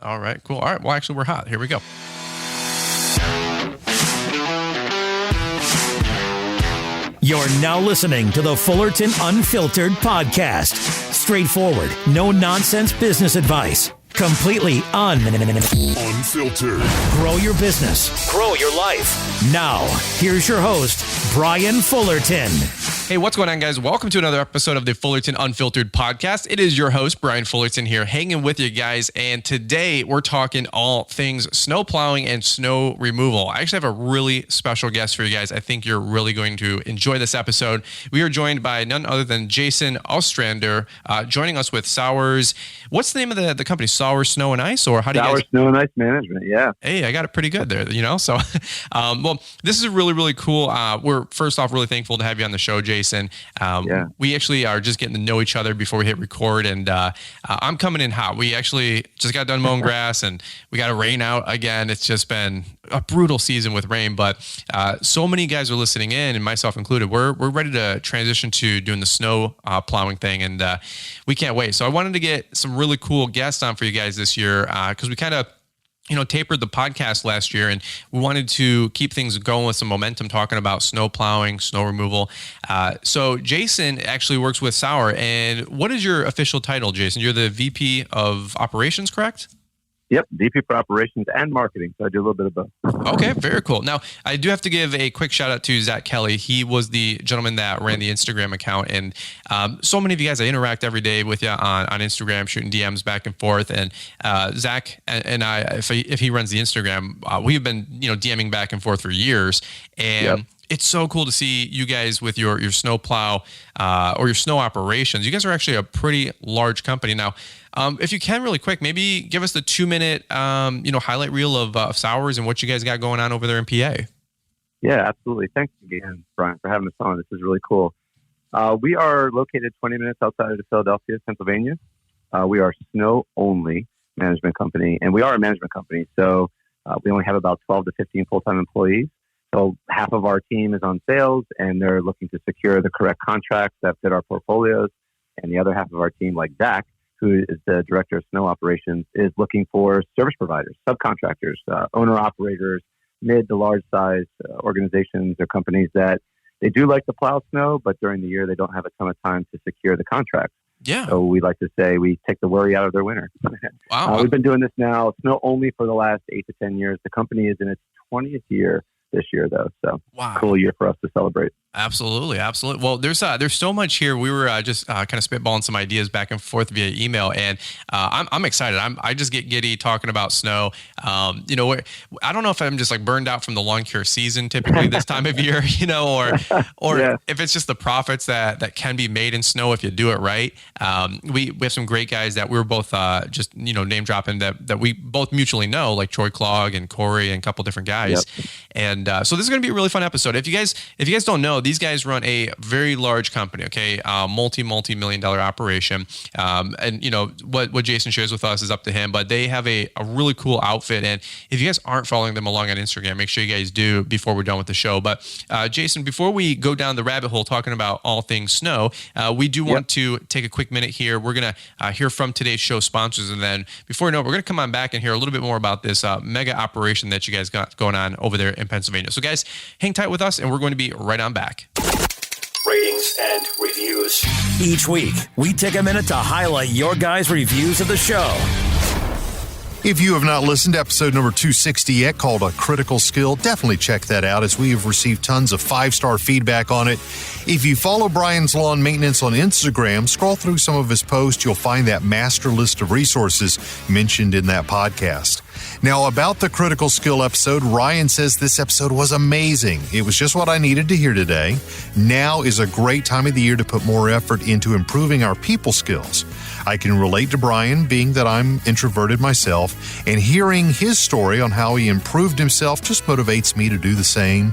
All right, cool. All right, well, actually, we're hot. Here we go. You're now listening to the Fullerton Unfiltered podcast. Straightforward, no nonsense business advice. Completely unfiltered. Grow your business. Grow your life. Now, here's your host, Brian Fullerton. Hey, what's going on, guys? Welcome to another episode of the Fullerton Unfiltered podcast. It is your host, Brian Fullerton, here, hanging with you guys. And today we're talking all things snow plowing and snow removal. I actually have a really special guest for you guys. I think you're really going to enjoy this episode. We are joined by none other than Jason Ostrander, joining us with Sauers. What's the name of the company? Sauers Snow and Ice, or how do you Sauers guys? Snow and Ice Management. Yeah. Hey, I got it pretty good there, So, well, this is really, really cool. We're first off really thankful to have you on the show, Jason. We actually are just getting to know each other before we hit record, and I'm coming in hot. We actually just got done mowing grass, and we got a rain out again. It's just been a brutal season with rain, but so many guys are listening in, and myself included. We're ready to transition to doing the snow plowing thing, and we can't wait. So I wanted to get some really cool guests on for you guys this year, because we kind of tapered the podcast last year, and we wanted to keep things going with some momentum, talking about snow plowing, snow removal. So Jason actually works with Sauer. And what is your official title, Jason? You're the VP of Operations, correct? Yep, VP for Operations and Marketing. So I do a little bit of both. Okay, very cool. Now, I do have to give a quick shout out to Zach Kelly. He was the gentleman that ran the Instagram account. And so many of you guys, I interact every day with you on Instagram, shooting DMs back and forth. And Zach and I, if he runs the Instagram, we've been DMing back and forth for years. And It's so cool to see you guys with your snow plow or your snow operations. You guys are actually a pretty large company now. If you can, really quick, maybe give us the 2-minute highlight reel of Sauers and what you guys got going on over there in PA. Yeah, absolutely. Thanks again, Brian, for having us on. This is really cool. We are located 20 minutes outside of Philadelphia, Pennsylvania. We are snow-only management company, and we are a management company. So we only have about 12 to 15 full-time employees. So half of our team is on sales, and they're looking to secure the correct contracts that fit our portfolios. And the other half of our team, like Zach, who is the director of snow operations, is looking for service providers, subcontractors, owner-operators, mid to large-size organizations or companies that they do like to plow snow, but during the year they don't have a ton of time to secure the contracts. Yeah. So we like to say we take the worry out of their winter. Wow. We've been doing this now, snow only, for the last 8 to 10 years. The company is in its 20th year this year, though. So Cool year for us to celebrate. Absolutely. Well, there's so much here. We were just kind of spitballing some ideas back and forth via email, and I'm excited. I just get giddy talking about snow. I don't know if I'm just like burned out from the lawn care season typically this time of year, or if it's just the profits that can be made in snow if you do it right. We have some great guys that we were both just name dropping that we both mutually know, like Troy Clogg and Corey and a couple different guys. Yep. And so this is going to be a really fun episode. If you guys don't know, these guys run a very large company, okay? Multi-million-dollar operation. And what Jason shares with us is up to him, but they have a really cool outfit. And if you guys aren't following them along on Instagram, make sure you guys do before we're done with the show. But Jason, before we go down the rabbit hole talking about all things snow, we do want to take a quick minute here. We're going to hear from today's show sponsors. And then before we know it, we're going to come on back and hear a little bit more about this mega operation that you guys got going on over there in Pennsylvania. So guys, hang tight with us and we're going to be right on back. Ratings and reviews. Each week, we take a minute to highlight your guys' reviews of the show. If you have not listened to episode number 260 yet, called A Critical Skill, definitely check that out, as we have received tons of 5-star feedback on it. If you follow Brian's Lawn Maintenance on Instagram, scroll through some of his posts, you'll find that master list of resources mentioned in that podcast. Now, about the Critical Skill episode, Ryan says this episode was amazing. It was just what I needed to hear today. Now is a great time of the year to put more effort into improving our people skills. I can relate to Brian, being that I'm introverted myself, and hearing his story on how he improved himself just motivates me to do the same.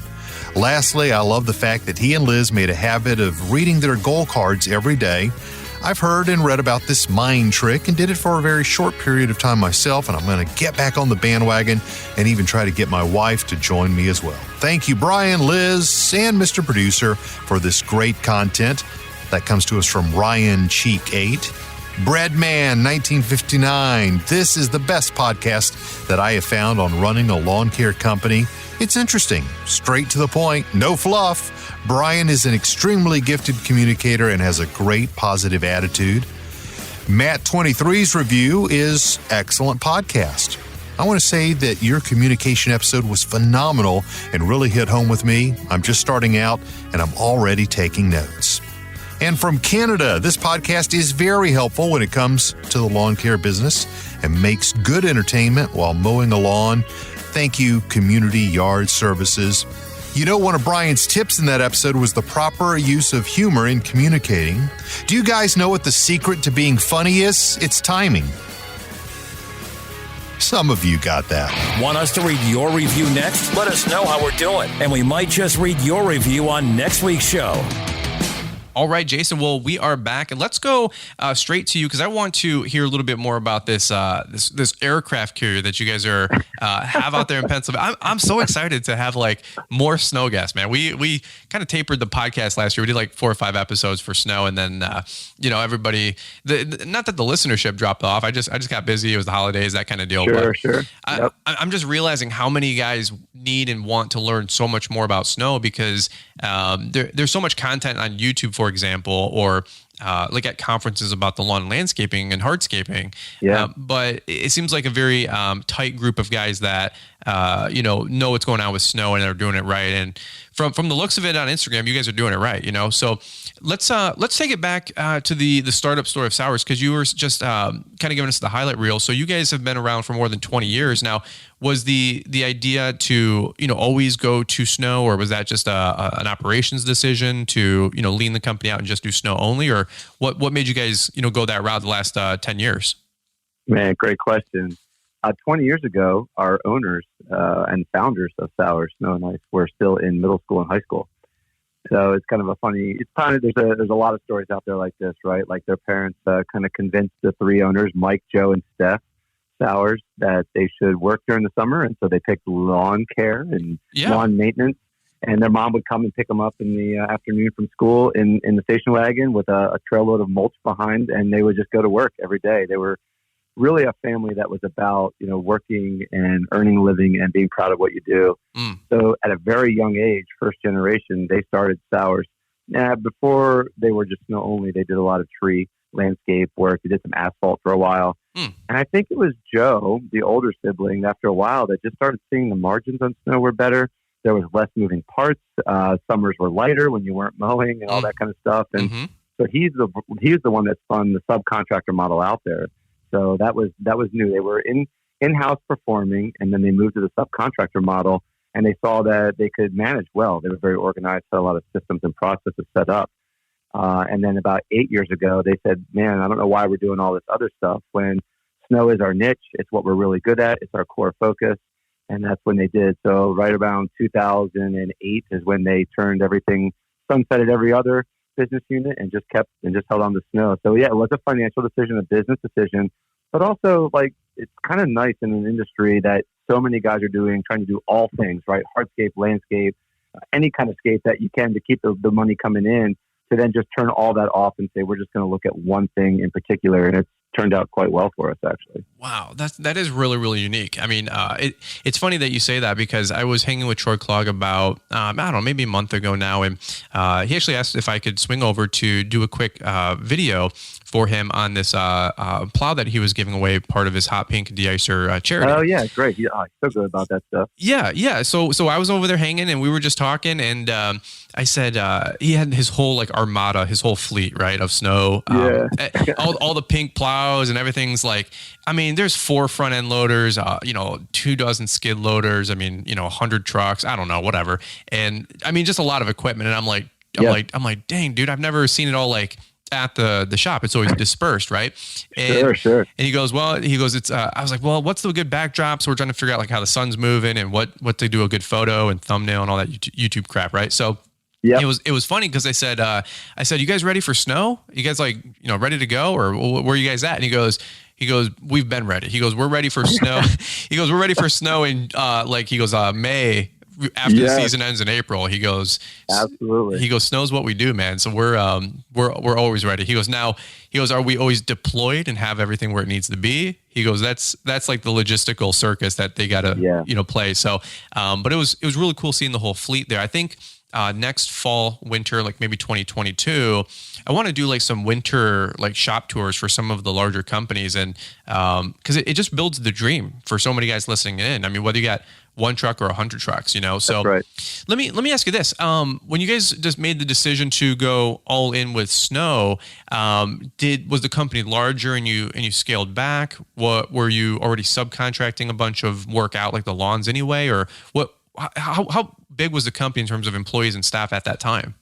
Lastly, I love the fact that he and Liz made a habit of reading their goal cards every day. I've heard and read about this mind trick and did it for a very short period of time myself, and I'm going to get back on the bandwagon and even try to get my wife to join me as well. Thank you, Brian, Liz, and Mr. Producer, for this great content. That comes to us from Ryan Cheek 8. Breadman 1959. This is the best podcast that I have found on running a lawn care company. It's interesting, straight to the point, no fluff. Brian is an extremely gifted communicator and has a great positive attitude. Matt 23's review is excellent podcast. I want to say that your communication episode was phenomenal and really hit home with me. I'm just starting out and I'm already taking notes. And from Canada, this podcast is very helpful when it comes to the lawn care business and makes good entertainment while mowing a lawn. Thank you, Community Yard Services. You know, one of Brian's tips in that episode was the proper use of humor in communicating. Do you guys know what the secret to being funny is? It's timing. Some of you got that. Want us to read your review next? Let us know how we're doing, and we might just read your review on next week's show. All right, Jason. Well, we are back, and let's go straight to you because I want to hear a little bit more about this this aircraft carrier that you guys are have out there in Pennsylvania. I'm so excited to have like more snow guests, man. We kind of tapered the podcast last year. We did like 4 or 5 episodes for snow, and then everybody. Not that the listenership dropped off. I just got busy. It was the holidays, that kind of deal. Sure. Yep. I'm just realizing how many guys need and want to learn so much more about snow because there's so much content on YouTube, for example, or like at conferences about the lawn landscaping and hardscaping. Yeah. But it seems like a very tight group of guys that know what's going on with snow and are doing it right. And from the looks of it on Instagram, you guys are doing it right. So let's take it back to the startup story of Sauers because you were just kind of giving us the highlight reel. So you guys have been around for more than 20 years now. Was the idea to always go to snow, or was that just an operations decision to lean the company out and just do snow only, or what made you guys go that route the last 10 years? Man, great question. 20 years ago, our owners and founders of Sauers Snow and Ice were still in middle school and high school. So it's kind of a funny. It's kind of there's a lot of stories out there like this, right? Like their parents kind of convinced the 3 owners, Mike, Joe, and Steph Sauers, that they should work during the summer, and so they picked lawn care and lawn maintenance. And their mom would come and pick them up in the afternoon from school in the station wagon with a trail load of mulch behind, and they would just go to work every day. They were really a family that was about working and earning a living and being proud of what you do. So at a very young age, first generation, they started Sauers. Now, before they were just snow only, they did a lot of tree landscape work. They did some asphalt for a while. And I think it was Joe, the older sibling, after a while that just started seeing the margins on snow were better. There was less moving parts. Summers were lighter when you weren't mowing and all that kind of stuff. And so he's the one that spun the subcontractor model out there. So that was new. They were in-house performing, and then they moved to the subcontractor model, and they saw that they could manage well. They were very organized, had a lot of systems and processes set up. And then about 8 years ago, they said, man, I don't know why we're doing all this other stuff when snow is our niche. It's what we're really good at. It's our core focus. And that's when they did. So right around 2008 is when they turned everything, sunsetted every other business unit and just held on to snow. So yeah, it was a financial decision, a business decision, but also like it's kind of nice in an industry that so many guys are trying to do all things, right? Hardscape, landscape, any kind of scape that you can to keep the money coming in, to then just turn all that off and say, we're just going to look at one thing in particular. And it's turned out quite well for us, actually. Wow. That is really, really unique. I mean, it's funny that you say that because I was hanging with Troy Clogg about, I don't know, maybe a month ago now. And he actually asked if I could swing over to do a quick video for him on this plow that he was giving away, part of his Hot Pink De-Icer charity. Oh yeah, great. He's so good about that stuff. Yeah. So I was over there hanging and we were just talking, and I said he had his whole like armada, his whole fleet, right, of snow. All the pink plows and everything's like, I mean, there's 4 front end loaders, 2 dozen skid loaders. I mean, 100 trucks. I don't know, whatever. And I mean, just a lot of equipment. And I'm like, dang, dude, I've never seen it all like at the shop. It's always dispersed, right? And, sure. And he goes, it's, I was like, well, what's the good backdrop? So we're trying to figure out like how the sun's moving and what to do a good photo and thumbnail and all that YouTube crap, right? So yeah, it was funny because I said, you guys ready for snow? You guys like, ready to go, or where are you guys at? And he goes, we've been ready. He goes, we're ready for snow. He goes, we're ready for snow in May after the season ends in April, he goes, absolutely. He goes, snow's what we do, man. So we're always ready. He goes, are we always deployed and have everything where it needs to be? He goes, that's like the logistical circus that they got to, play. So, but it was really cool seeing the whole fleet there. I think, next fall, winter, like maybe 2022, I want to do like some winter like shop tours for some of the larger companies. And because it just builds the dream for so many guys listening in. I mean, whether you got one truck or 100 trucks, so that's right. let me ask you this. When you guys just made the decision to go all in with snow, was the company larger and you scaled back? What were you already subcontracting a bunch of work out, like the lawns anyway, or what? How big was the company in terms of employees and staff at that time?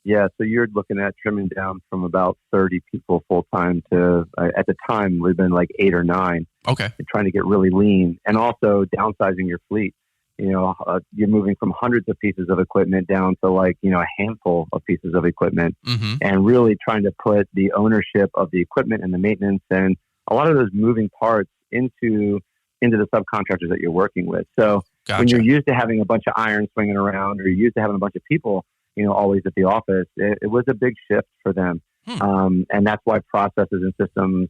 Yeah, so you're looking at trimming down from about 30 people full time to at the time we've been like 8 or 9. Okay, and trying to get really lean, and also downsizing your fleet. You're moving from hundreds of pieces of equipment down to a handful of pieces of equipment, and really trying to put the ownership of the equipment and the maintenance and a lot of those moving parts into the subcontractors that you're working with. So. Gotcha. When you're used to having a bunch of iron swinging around, or you're used to having a bunch of people, always at the office, it was a big shift for them. And that's why processes and systems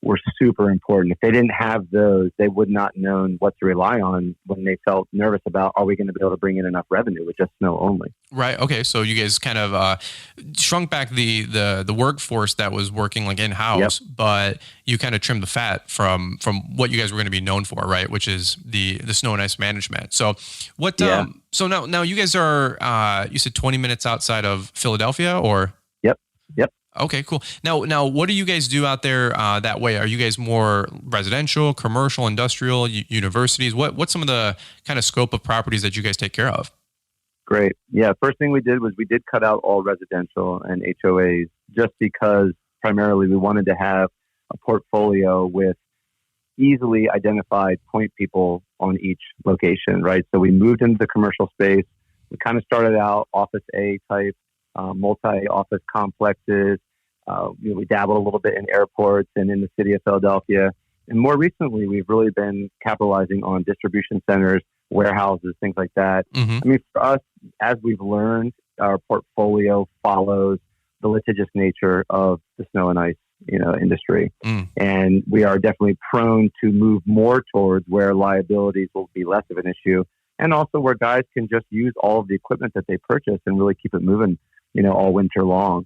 were super important. If they didn't have those, they would not known what to rely on when they felt nervous about, are we going to be able to bring in enough revenue with just snow only? Right. Okay. So you guys kind of shrunk back the workforce that was working like in-house, but you kind of trimmed the fat from what you guys were going to be known for, right? Which is the snow and ice management. So what? So now you guys are you said 20 minutes outside of Philadelphia, or? Yep. Okay, cool. Now, what do you guys do out there that way? Are you guys more residential, commercial, industrial, universities? What's some of the kind of scope of properties that you guys take care of? Great. Yeah, first thing we did was we did cut out all residential and HOAs just because primarily we wanted to have a portfolio with easily identified point people on each location, right? So we moved into the commercial space. We kind of started out office A type, multi-office complexes. We dabbled a little bit in airports and in the city of Philadelphia. And more recently, we've really been capitalizing on distribution centers, warehouses, things like that. I mean, for us, as we've learned, our portfolio follows the litigious nature of the snow and ice, industry. And we are definitely prone to move more towards where liabilities will be less of an issue. And also where guys can just use all of the equipment that they purchase and really keep it moving, all winter long.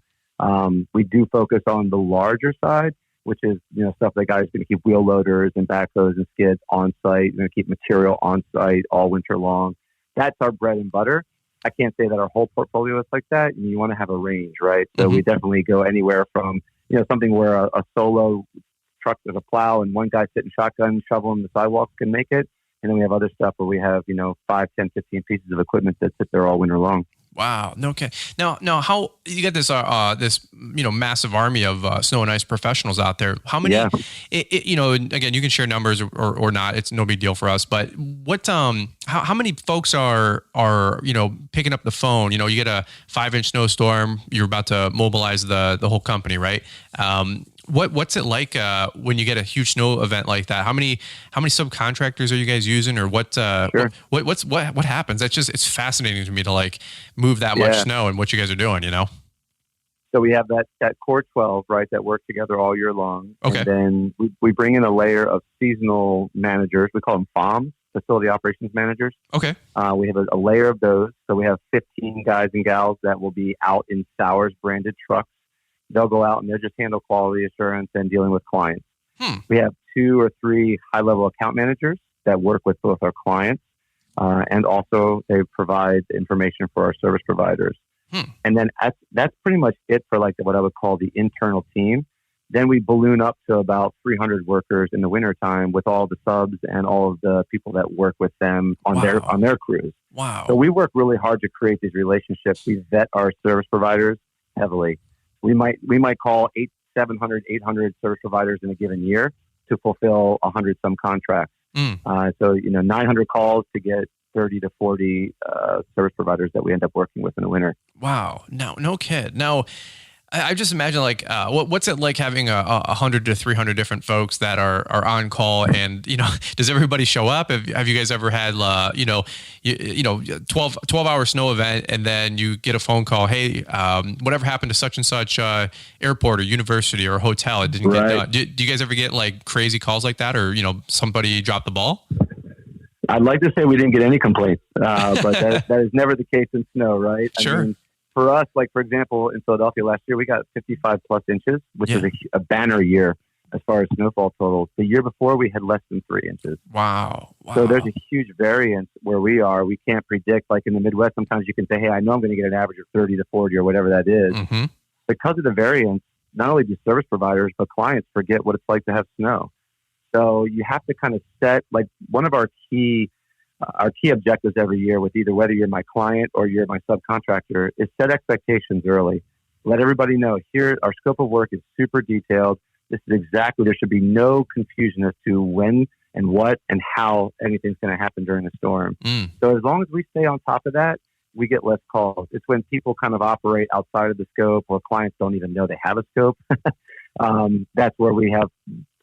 We do focus on the larger side, which is, stuff that guys are going to keep wheel loaders and backhoes and skids on site, keep material on site all winter long. That's our bread and butter. I can't say that our whole portfolio is like that. You want to have a range, right? So we definitely go anywhere from, something where a solo truck with a plow and one guy sitting shotgun shoveling the sidewalks can make it. And then we have other stuff where we have, 5, 10, 15 pieces of equipment that sit there all winter long. Wow. Okay. Now, how you got this massive army of snow and ice professionals out there? How many? Yeah. Again, you can share numbers or not. It's no big deal for us. But what? How many folks are picking up the phone? You get a 5-inch snowstorm. You're about to mobilize the whole company, right? What's it like when you get a huge snow event like that? How many subcontractors are you guys using, or what? Sure. What happens? It's fascinating to me to move that much snow and what you guys are doing. So we have that core 12, right, that work together all year long. Okay. And then we bring in a layer of seasonal managers. We call them FOMs, facility operations managers. Okay. We have a layer of those. So we have 15 guys and gals that will be out in Sauers branded trucks. They'll go out and they'll just handle quality assurance and dealing with clients. We have 2 or 3 high-level account managers that work with both our clients and also they provide information for our service providers. And then that's pretty much it for what I would call the internal team. Then we balloon up to about 300 workers in the wintertime with all the subs and all of the people that work with them on their crews. Wow. So we work really hard to create these relationships. We vet our service providers heavily. We might call 700, 800 service providers in a given year to fulfill 100 some contracts. So 900 calls to get 30 to 40 service providers that we end up working with in the winter. Wow. No kid. Now, I just imagine like, what's it like having 100 to 300 different folks that are on call, and does everybody show up? Have you guys ever had 12-hour snow event, and then you get a phone call, hey, whatever happened to such and such airport or university or hotel? It didn't get done. Do you guys ever get like crazy calls like that, or somebody dropped the ball? I'd like to say we didn't get any complaints, but that is never the case in snow, right? Sure. I mean, for us, like, for example, in Philadelphia last year, we got 55 plus inches, which is a banner year as far as snowfall totals. The year before, we had less than 3 inches. Wow. So there's a huge variance where we are. We can't predict. Like in the Midwest, sometimes you can say, hey, I know I'm going to get an average of 30 to 40 or whatever that is. Mm-hmm. Because of the variance, not only do service providers, but clients forget what it's like to have snow. So you have to kind of set, like, one of our key objectives every year with either whether you're my client or you're my subcontractor is set expectations early. Let everybody know here, our scope of work is super detailed. This is exactly, there should be no confusion as to when and what and how anything's going to happen during a storm. So as long as we stay on top of that, we get less calls. It's when people kind of operate outside of the scope or clients don't even know they have a scope. That's where we have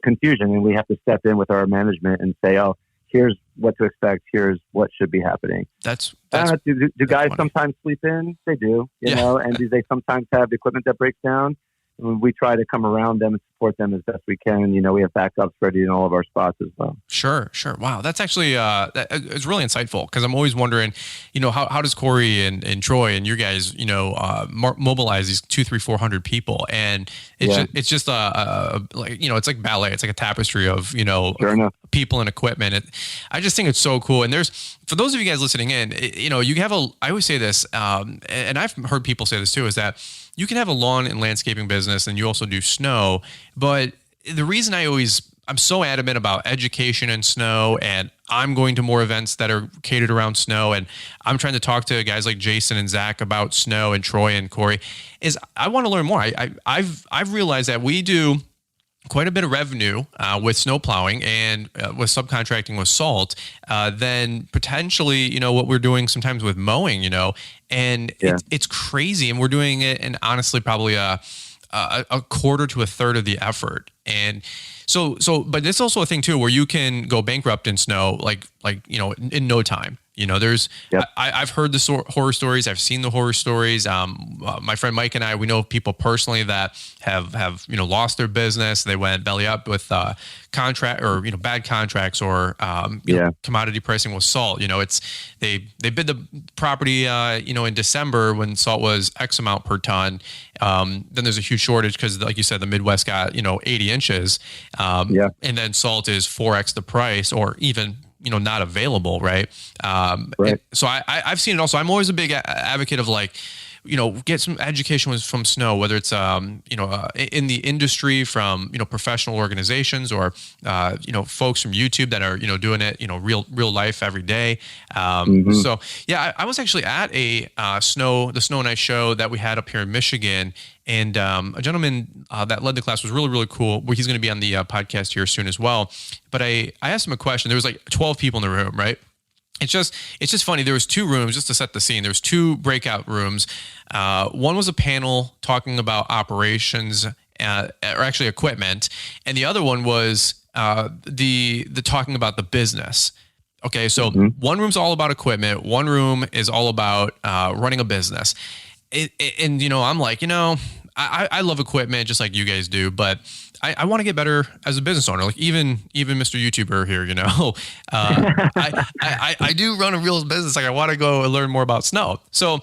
confusion, and we have to step in with our management and say, oh, here's what to expect. Here's what should be happening. Do guys sometimes sleep in? They do, you know, and do they sometimes have equipment that breaks down? We try to come around them and support them as best we can. We have backups ready in all of our spots as well. Sure. Wow. That's actually, it's really insightful, because I'm always wondering, how does Corey and Troy and you guys, mobilize these 200, 300, 400 people? And it's just it's like ballet. It's like a tapestry of, people and equipment. I just think it's so cool. And for those of you guys listening in, I always say this, and I've heard people say this too, is that you can have a lawn and landscaping business and you also do snow. But the reason I'm so adamant about education and snow, and I'm going to more events that are catered around snow, and I'm trying to talk to guys like Jason and Zach about snow, and Troy and Corey, is I want to learn more. I've realized that we do quite a bit of revenue with snow plowing and with subcontracting with salt than potentially, what we're doing sometimes with mowing, and it's crazy. And we're doing it in honestly probably a quarter to a third of the effort. And so, but it's also a thing too, where you can go bankrupt in snow, like, in no time. I've heard the horror stories. I've seen the horror stories. My friend Mike and I, we know people personally that have lost their business. They went belly up with contract or bad contracts or commodity pricing with salt. They bid the property in December when salt was X amount per ton. Then there's a huge shortage because, like you said, the Midwest got 80 inches, and then salt is 4x the price, or even not available. Right. So I've seen it also. I'm always a big advocate of get some education from snow, whether it's, in the industry from, professional organizations or, folks from YouTube that are, doing it, real life every day. So I was actually at the Snow and Ice show that we had up here in Michigan. And a gentleman that led the class was really, really cool. He's going to be on the podcast here soon as well. But I asked him a question. There was like 12 people in the room, right? It's just funny. There was 2 rooms, just to set the scene. There was 2 breakout rooms. One was a panel talking about operations, or actually equipment, and the other one was the talking about the business. Okay, so one room's all about equipment. One room is all about running a business. And I'm like, I love equipment just like you guys do, but I want to get better as a business owner. Like even Mr. YouTuber here, I do run a real business. Like I want to go and learn more about snow. So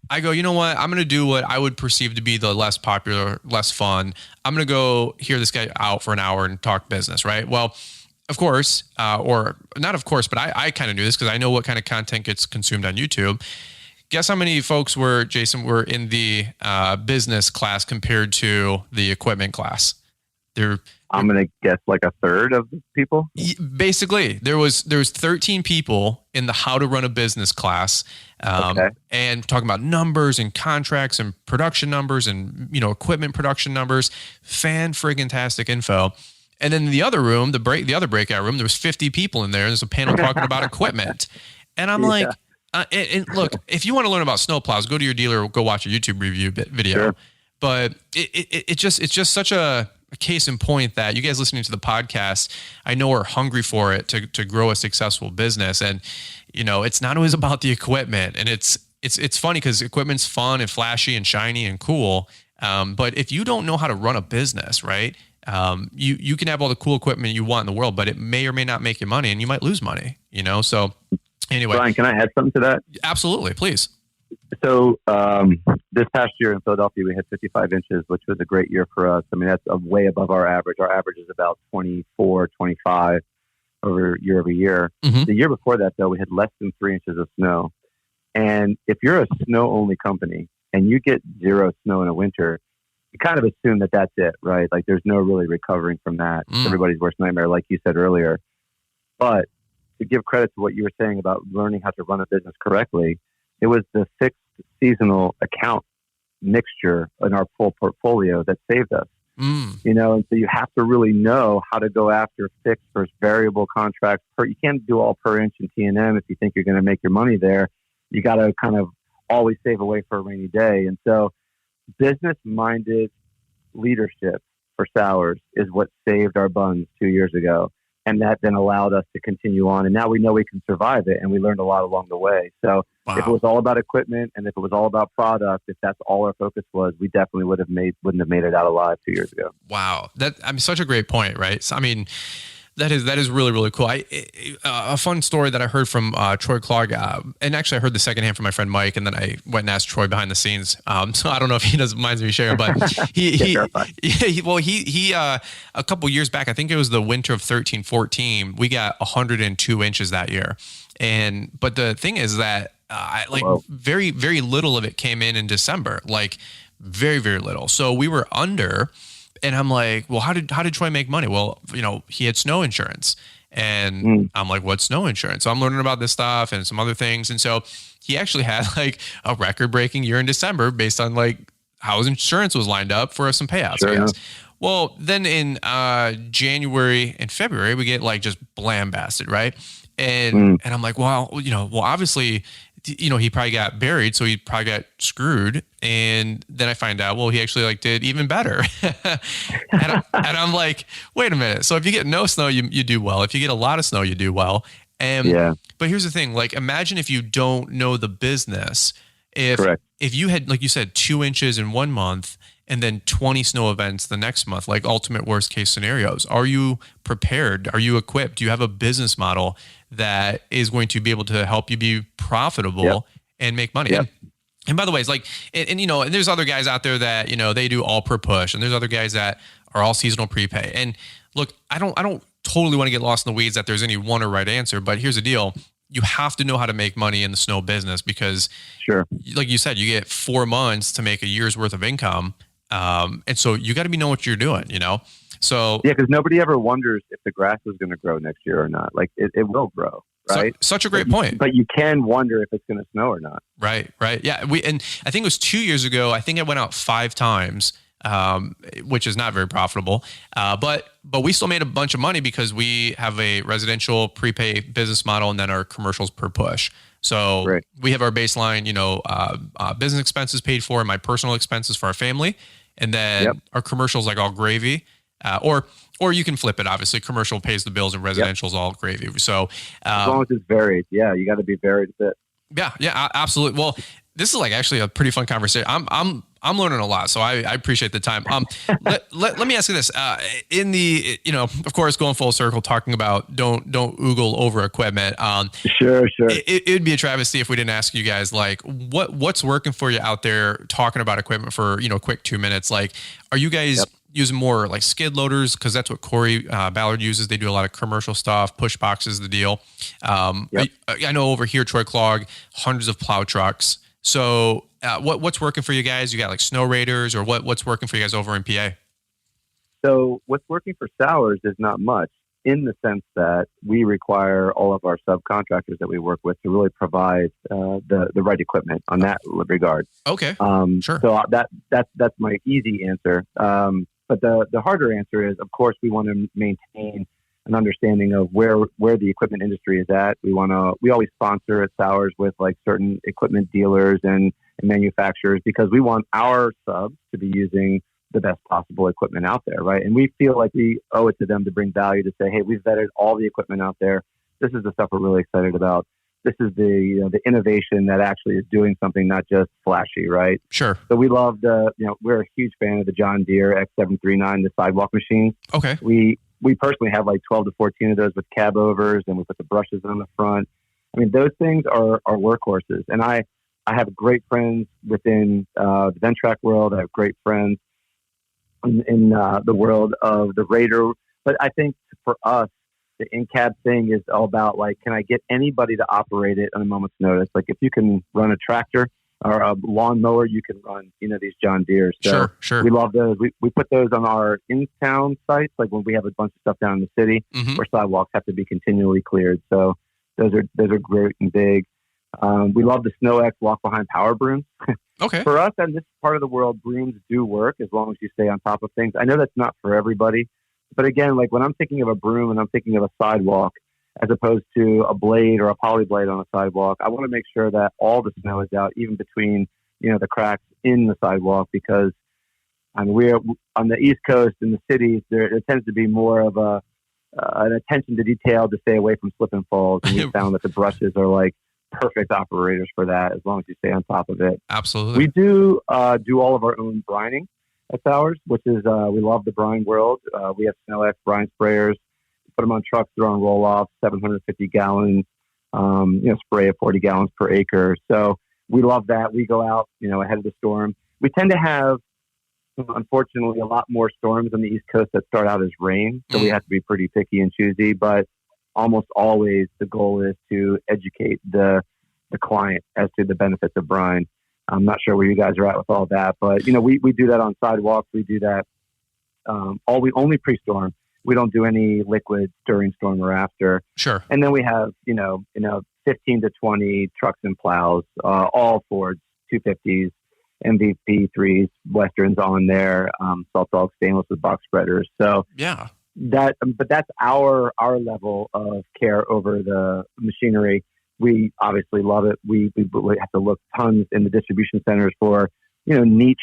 I go, you know what? I'm going to do what I would perceive to be the less popular, less fun. I'm going to go hear this guy out for an hour and talk business. Right. Well, of course, or not of course, but I kind of knew this because I know what kind of content gets consumed on YouTube. Guess how many folks were in the business class compared to the equipment class? I'm going to guess like a third of the people. Basically, there was 13 people in the how to run a business class, and talking about numbers and contracts and production numbers and equipment production numbers. Fan-friggin-tastic info. And then the other room, the other breakout room, there was 50 people in there. There's a panel talking about equipment, and I'm like. And look, if you want to learn about snowplows, go to your dealer or go watch a YouTube review video. Sure. but it's just such a case in point that you guys listening to the podcast, I know are hungry for it to grow a successful business. And, it's not always about the equipment, and it's funny because equipment's fun and flashy and shiny and cool. But if you don't know how to run a business, right, you can have all the cool equipment you want in the world, but it may or may not make you money, and you might lose money, So anyway. Brian, can I add something to that? Absolutely, please. So this past year in Philadelphia, we had 55 inches, which was a great year for us. I mean, that's way above our average. Our average is about 24, 25 over year. Mm-hmm. The year before that, though, we had less than 3 inches of snow. And if you're a snow-only company and you get 0 snow in a winter, you kind of assume that that's it, right? Like there's no really recovering from that. It's everybody's worst nightmare, like you said earlier. But to give credit to what you were saying about learning how to run a business correctly, it was the fixed seasonal account mixture in our full portfolio that saved us. And so you have to really know how to go after fixed versus variable contracts. You can't do all per inch and T&M if you think you're going to make your money there. You got to kind of always save away for a rainy day. And so business-minded leadership for Sauers is what saved our buns 2 years ago. And that then allowed us to continue on. And now we know we can survive it. And we learned a lot along the way. So if it was all about equipment and if it was all about product, if that's all our focus was, we definitely wouldn't have made it out alive 2 years ago. Wow. Such a great point, right? So, that is really, really cool. A fun story that I heard from Troy Clogg, and actually I heard the secondhand from my friend Mike, and then I went and asked Troy behind the scenes. So I don't know if he minds me sharing, but he a couple years back, I think it was the winter of 13-14, we got 102 inches that year. But the thing is that very, very little of it came in December, like very, very little. So we were under. And I'm like, well, how did Troy make money? Well, he had snow insurance, and I'm like, what's snow insurance? So I'm learning about this stuff and some other things. And so he actually had like a record breaking year in December based on like how his insurance was lined up for some payouts. Sure, yeah. Well, then in January and February, we get like just lambasted, right? And I'm like, well, obviously, he probably got buried, so he probably got screwed. And then I find out, well, he actually did even better. and I'm like, wait a minute. So if you get no snow, you do well. If you get a lot of snow, you do well. But here's the thing, imagine if you don't know the business, if you had, like you said, 2 inches in 1 month and then 20 snow events the next month, like ultimate worst case scenarios, are you prepared? Are you equipped? Do you have a business model that is going to be able to help you be profitable and make money? And by the way, it's and there's other guys out there that, they do all per push, and there's other guys that are all seasonal prepay. And look, I don't totally want to get lost in the weeds that there's any one or right answer, but here's the deal. You have to know how to make money in the snow business because, like you said, you get 4 months to make a year's worth of income. And so you got to know what you're doing, So because nobody ever wonders if the grass is going to grow next year or not. Like it will grow, right? Such a great point. But you can wonder if it's going to snow or not. Right. Yeah. And I think it was 2 years ago. I think I went out 5 times, which is not very profitable. But we still made a bunch of money because we have a residential prepay business model and then our commercials per push. So we have our baseline, business expenses paid for and my personal expenses for our family. And then our commercials all gravy. Or you can flip it. Obviously, commercial pays the bills and residential is all gravy. So as long as it's varied, you got to be varied a bit. Yeah, absolutely. Well, this is actually a pretty fun conversation. I'm learning a lot, so I appreciate the time. Let me ask you this: in the of course, going full circle, talking about don't oogle over equipment. Sure. It'd be a travesty if we didn't ask you guys what's working for you out there talking about equipment for a quick 2 minutes. Are you guys using more skid loaders? Because that's what Corey Ballard uses. They do a lot of commercial stuff. Push boxes, the deal. I know over here, Troy Clogg, hundreds of plow trucks. So what's working for you guys? You got snow raiders, or what's working for you guys over in PA? So what's working for Sauers is not much, in the sense that we require all of our subcontractors that we work with to really provide the right equipment on that regard. Okay, sure. So that's my easy answer. But the harder answer is, of course, we want to maintain an understanding of where the equipment industry is at. We always sponsor at Sauers with certain equipment dealers and and manufacturers, because we want our subs to be using the best possible equipment out there, right? And we feel like we owe it to them to bring value, to say, hey, we've vetted all the equipment out there. This is the stuff we're really excited about. This is the innovation that actually is doing something, not just flashy, right? Sure. So we love we're a huge fan of the John Deere X739, the sidewalk machine. Okay. We personally have like 12 to 14 of those with cab overs, and we put the brushes on the front. I mean, those things are workhorses. And I have great friends within the Ventrac world. I have great friends in the world of the Raider. But I think for us, the in-cab thing is all about, like, can I get anybody to operate it on a moment's notice? Like, if you can run a tractor or a lawnmower, you can run, these John Deeres. So sure. We love those. We put those on our in-town sites, like when we have a bunch of stuff down in the city where sidewalks have to be continually cleared. So those are great and big. We love the Snow X walk-behind power brooms. Okay. For us, in this part of the world, brooms do work as long as you stay on top of things. I know that's not for everybody. But again, like when I'm thinking of a broom and I'm thinking of a sidewalk, as opposed to a blade or a poly blade on a sidewalk, I want to make sure that all the snow is out, even between, the cracks in the sidewalk, because we're on the East Coast in the cities, there tends to be more of an attention to detail to stay away from slip and falls. And we found that the brushes are like perfect operators for that, as long as you stay on top of it. Absolutely. We do all of our own brining at Sauers, which is, we love the brine world. We have Snow X brine sprayers, put them on trucks, they're on roll-off, 750 gallons, spray of 40 gallons per acre. So we love that. We go out, ahead of the storm. We tend to have, unfortunately, a lot more storms on the East Coast that start out as rain. So we have to be pretty picky and choosy, but almost always the goal is to educate the client as to the benefits of brine. I'm not sure where you guys are at with all that, but we do that on sidewalks. We do that only pre-storm. We don't do any liquids during storm or after. Sure. And then we have 15 to 20 trucks and plows, all Fords, 250s, MVP 3s, Westerns on there, Salt Dog stainless with box spreaders. So yeah, but that's our level of care over the machinery. We obviously love it. We have to look tons in the distribution centers for, niche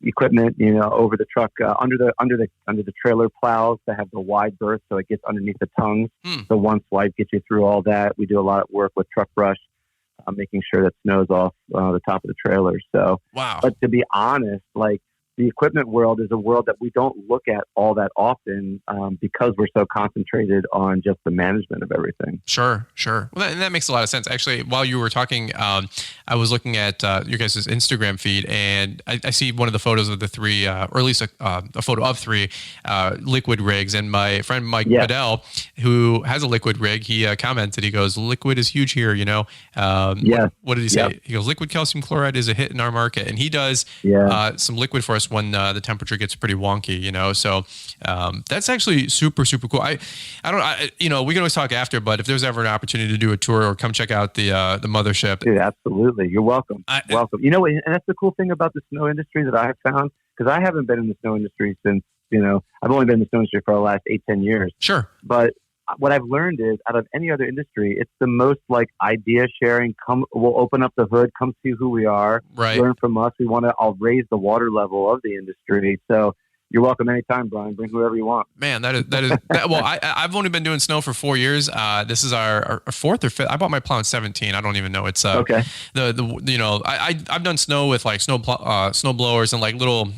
equipment, over the truck, under the trailer plows that have the wide berth, so it gets underneath the tongues. So one swipe gets you through all that. We do a lot of work with truck brush, making sure that snow's off the top of the trailers. So, wow. But to be honest, like, the equipment world is a world that we don't look at all that often because we're so concentrated on just the management of everything. Sure. Well, that makes a lot of sense. Actually, while you were talking, I was looking at your guys' Instagram feed, and I see one of the photos of the three, or at least a photo of three liquid rigs. And my friend Mike Bedell, who has a liquid rig, he commented, he goes, "Liquid is huge here, What did he say? Yep. He goes, "Liquid calcium chloride is a hit in our market." And he does some liquid for us when the temperature gets pretty wonky, So that's actually super, super cool. We can always talk after, but if there's ever an opportunity to do a tour or come check out the mothership. Dude, absolutely. You're welcome. Welcome. And that's the cool thing about the snow industry that I have found, because I haven't been in the snow industry since, I've only been in the snow industry for the last 8-10 years. Sure. But what I've learned is, out of any other industry, it's the most like idea sharing. We'll open up the hood, come see who we are, learn from us. I'll raise the water level of the industry. So you're welcome anytime, Brian. Bring whoever you want. Man, that is well, I've only been doing snow for 4 years. This is our fourth or fifth. I bought my plow in 17. I don't even know. It's okay. I've done snow with like snow blowers and like little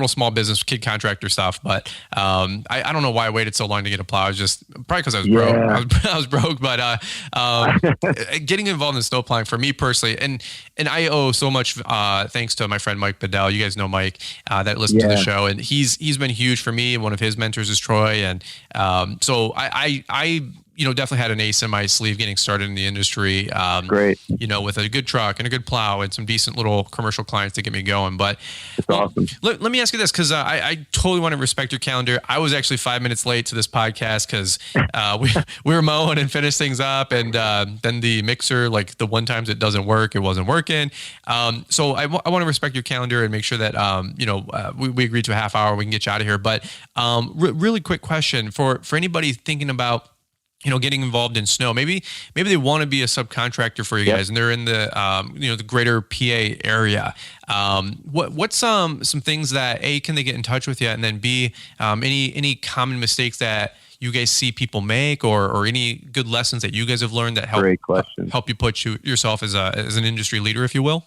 small business kid contractor stuff. But I don't know why I waited so long to get a plow. It's just probably because I was broke. I was broke. But getting involved in snow plowing for me personally, and I owe so much thanks to my friend Mike Bedell. You guys know Mike that listened to the show. And he's been huge for me. One of his mentors is Troy, and so I definitely had an ace in my sleeve getting started in the industry. Great. With a good truck and a good plow and some decent little commercial clients to get me going. But it's awesome. Let me ask you this, because I totally want to respect your calendar. I was actually 5 minutes late to this podcast because we were mowing and finished things up, and then the mixer, like the one times it doesn't work, it wasn't working. So I want to respect your calendar and make sure that we agreed to a half hour. We can get you out of here. But really quick question for anybody thinking about getting involved in snow. Maybe they want to be a subcontractor for you guys, and they're in the the greater PA area. What's some things that can they get in touch with you, and then B, any common mistakes that you guys see people make, or any good lessons that you guys have learned that help you put yourself as an industry leader, if you will?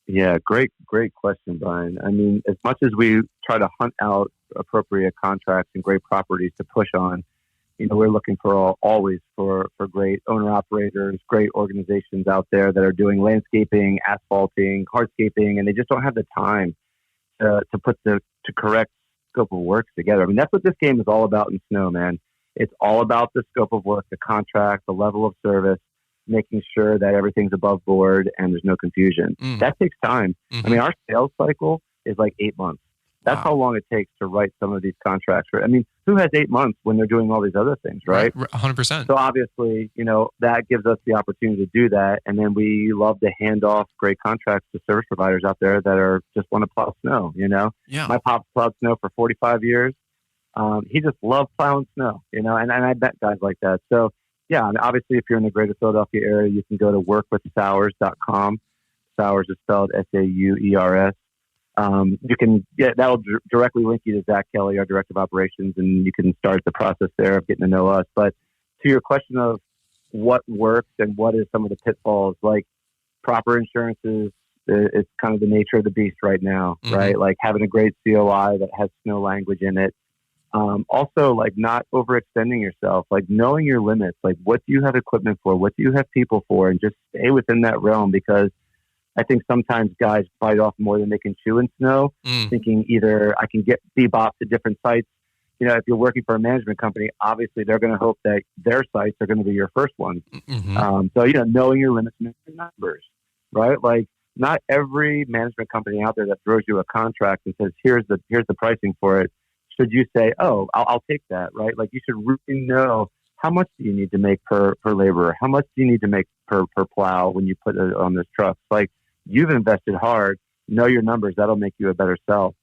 Yeah, great question, Brian. I mean, as much as we try to hunt out appropriate contracts and great properties to push on, we're looking always for great owner-operators, great organizations out there that are doing landscaping, asphalting, hardscaping, and they just don't have the time to put the correct scope of work together. I mean, that's what this game is all about in snow, man. It's all about the scope of work, the contract, the level of service, making sure that everything's above board and there's no confusion. That takes time. I mean, our sales cycle is like 8 months. That's how long it takes to write some of these contracts. I mean, who has 8 months when they're doing all these other things, right? 100%. So obviously, that gives us the opportunity to do that. And then we love to hand off great contracts to service providers out there that just want to plow snow, Yeah. My pop plowed snow for 45 years. He just loved plowing snow, and I met guys like that. So, yeah, and obviously, if you're in the greater Philadelphia area, you can go to workwithsauers.com. Sauers is spelled Sauers. You can that'll directly link you to Zach Kelly, our director of operations, and you can start the process there of getting to know us. But to your question of what works and what is some of the pitfalls, like proper insurances, it's kind of the nature of the beast right now, right? Like having a great COI that has snow language in it. Also, like not overextending yourself, like knowing your limits, like what do you have equipment for? What do you have people for? And just stay within that realm, because I think sometimes guys bite off more than they can chew in snow, thinking either I can get bebop to different sites. If you're working for a management company, obviously they're going to hope that their sites are going to be your first one. So, knowing your limits and your numbers, right? Like not every management company out there that throws you a contract and says, here's the pricing for it. Should you say, oh, I'll take that, right? Like you should really know how much do you need to make per laborer? How much do you need to make per plow when you put it on this truck? Like you've invested hard, know your numbers. That'll make you a better sell.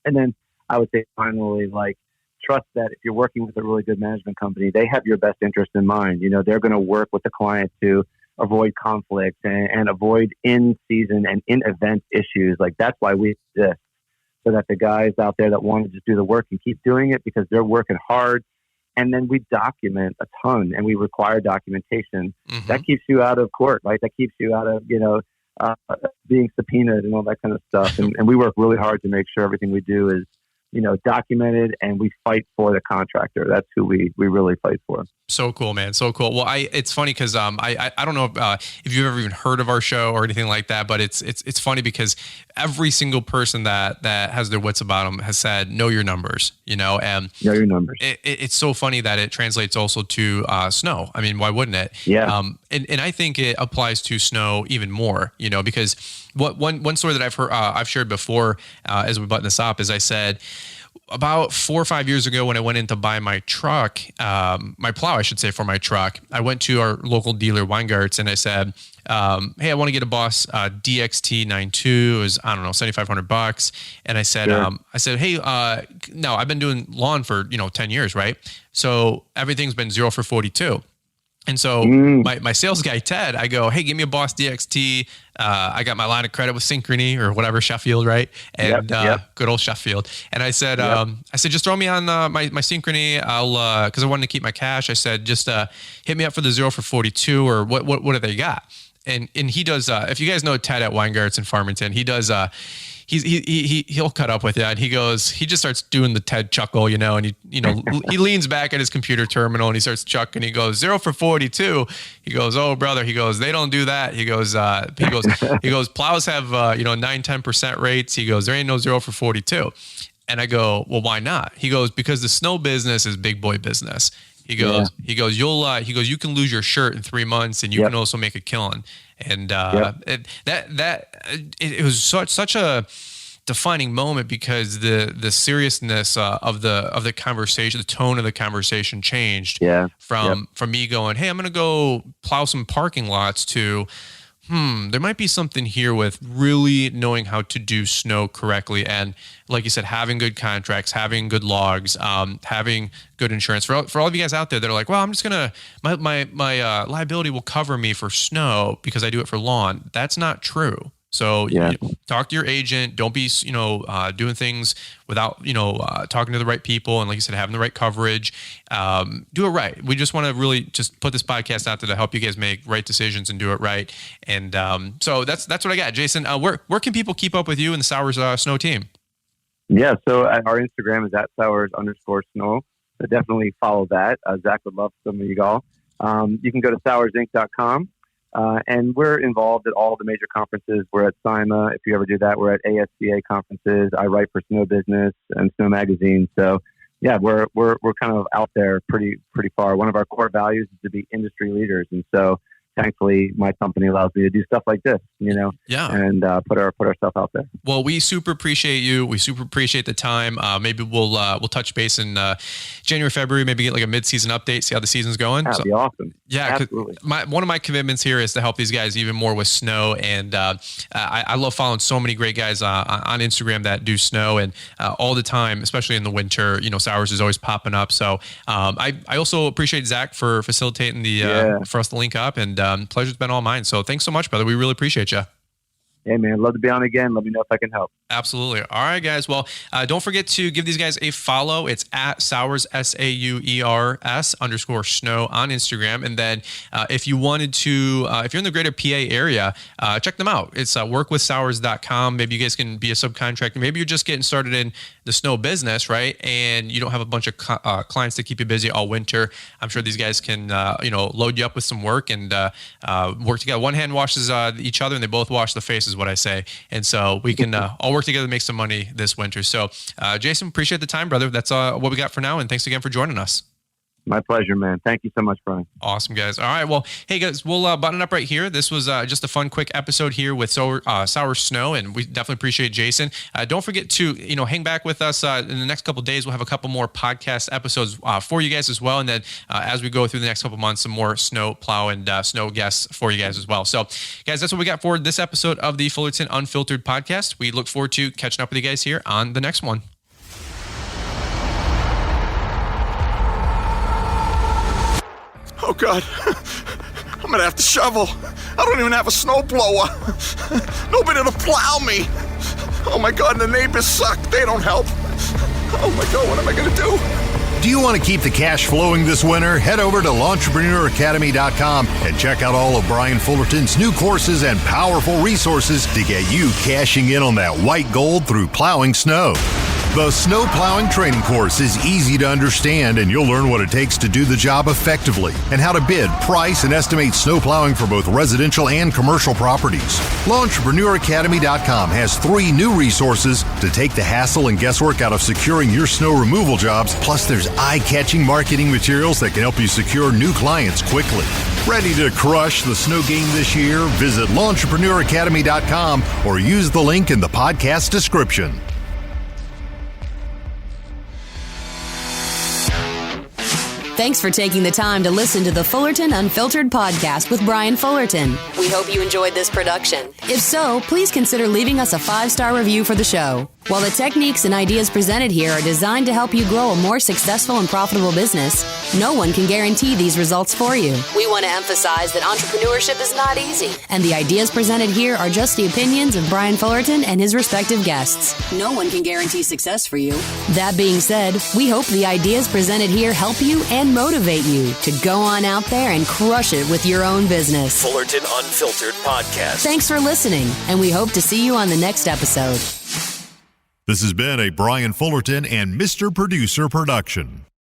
And then I would say finally, like trust that if you're working with a really good management company, they have your best interest in mind. They're going to work with the client to avoid conflicts and avoid in-season and in-event issues. Like that's why we exist. So that the guys out there that want to just do the work and keep doing it because they're working hard. And then we document a ton and we require documentation. That keeps you out of court, right? That keeps you out of, being subpoenaed and all that kind of stuff. And we work really hard to make sure everything we do is, documented, and we fight for the contractor. That's who we really fight for. So cool, man. So cool. Well, it's funny because I don't know if you've ever even heard of our show or anything like that, but it's funny because every single person that has their wits about them has said, know your numbers, and know your numbers. It's so funny that it translates also to snow. I mean, why wouldn't it? Yeah. And I think it applies to snow even more, because one story that I've heard, I've shared before as we button this up is I said, about 4 or 5 years ago when I went in to buy my truck, my plow, I should say, for my truck, I went to our local dealer, Weingarts, and I said, hey, I want to get a Boss DXT 92. It was, I don't know, $7,500. And I said, hey, no, I've been doing lawn for, 10 years, right? So everything's been 0 for 42. And so my sales guy, Ted, I go, hey, give me a Boss DXT. I got my line of credit with Synchrony or whatever, Sheffield, right? And good old Sheffield. And I said, just throw me on my Synchrony. I'll, because I wanted to keep my cash. I said, just hit me up for the 0 for 42 or what do they got? And he does, if you guys know Ted at Weingarts in Farmington, he does, he'll cut up with you, and he just starts doing the Ted chuckle, and he leans back at his computer terminal and he starts chucking. He goes 0 for 42. He goes, oh brother, he goes, they don't do that. He goes, plows have 9-10% rates. He goes, there ain't no 0 for 42. And I go, well, why not? He goes, because the snow business is big boy business. He goes, you can lose your shirt in 3 months and you can also make a killing. And it was such a defining moment because the seriousness of the conversation, the tone of the conversation changed from me going, hey, I'm going to go plow some parking lots to there might be something here with really knowing how to do snow correctly. And like you said, having good contracts, having good logs, having good insurance. For all of you guys out there that are like, well, I'm just going to, my liability will cover me for snow because I do it for lawn. That's not true. So talk to your agent. Don't be, doing things without, talking to the right people. And like you said, having the right coverage, do it right. We just want to really just put this podcast out there to help you guys make right decisions and do it right. And so that's what I got. Jason, where can people keep up with you and the Sauers Snow team? Yeah. So our Instagram is @Sauers_snow. So definitely follow that. Zach would love some of you all. You can go to SauersInc.com. And we're involved at all the major conferences. We're at SIMA. If you ever do that, we're at ASCA conferences. I write for Snow Business and Snow Magazine. So yeah, we're kind of out there pretty far. One of our core values is to be industry leaders. And so thankfully my company allows me to do stuff like this, and put our stuff out there. Well, we super appreciate you. We super appreciate the time. Maybe we'll touch base in January, February, maybe get like a mid-season update, see how the season's going. That'd be awesome. Yeah. Absolutely. One of my commitments here is to help these guys even more with snow. And I love following so many great guys on Instagram that do snow and all the time, especially in the winter, Sauers is always popping up. So I also appreciate Zach for facilitating for us to link up, and pleasure's been all mine. So thanks so much, brother. We really appreciate you. Hey, man, love to be on again. Let me know if I can help. Absolutely. All right, guys. Well, don't forget to give these guys a follow. It's @Sauers, SAUERS_snow on Instagram. And then if you wanted to, if you're in the greater PA area, check them out. It's workwithsauers.com. Maybe you guys can be a subcontractor. Maybe you're just getting started in the snow business, right? And you don't have a bunch of clients to keep you busy all winter. I'm sure these guys can, load you up with some work and work together. One hand washes each other, and they both wash the face, is what I say. And so we can all work together to make some money this winter. So, Jason, appreciate the time, brother. That's what we got for now. And thanks again for joining us. My pleasure, man. Thank you so much, Brian. Awesome, guys. All right. Well, hey, guys, we'll button it up right here. This was just a fun, quick episode here with Sauers Snow, and we definitely appreciate Jason. Don't forget to, hang back with us in the next couple of days. We'll have a couple more podcast episodes for you guys as well. And then as we go through the next couple of months, some more snow plow and snow guests for you guys as well. So, guys, that's what we got for this episode of the Fullerton Unfiltered podcast. We look forward to catching up with you guys here on the next one. Oh, God. I'm going to have to shovel. I don't even have a snowblower. Nobody to plow me. Oh, my God, and the neighbors suck. They don't help. Oh, my God, what am I going to do? Do you want to keep the cash flowing this winter? Head over to L'EntrepreneurAcademy.com and check out all of Brian Fullerton's new courses and powerful resources to get you cashing in on that white gold through plowing snow. The snow plowing training course is easy to understand, and you'll learn what it takes to do the job effectively and how to bid, price, and estimate snow plowing for both residential and commercial properties. L'EntrepreneurAcademy.com has 3 new resources to take the hassle and guesswork out of securing your snow removal jobs, plus there's eye-catching marketing materials that can help you secure new clients quickly. Ready to crush the snow game this year? Visit L'EntrepreneurAcademy.com or use the link in the podcast description. Thanks for taking the time to listen to the Fullerton Unfiltered podcast with Brian Fullerton. We hope you enjoyed this production. If so, please consider leaving us a 5-star review for the show. While the techniques and ideas presented here are designed to help you grow a more successful and profitable business, no one can guarantee these results for you. We want to emphasize that entrepreneurship is not easy, and the ideas presented here are just the opinions of Brian Fullerton and his respective guests. No one can guarantee success for you. That being said, we hope the ideas presented here help you and motivate you to go on out there and crush it with your own business. Fullerton Unfiltered Podcast. Thanks for listening, and we hope to see you on the next episode. This has been a Brian Fullerton and Mr. Producer production.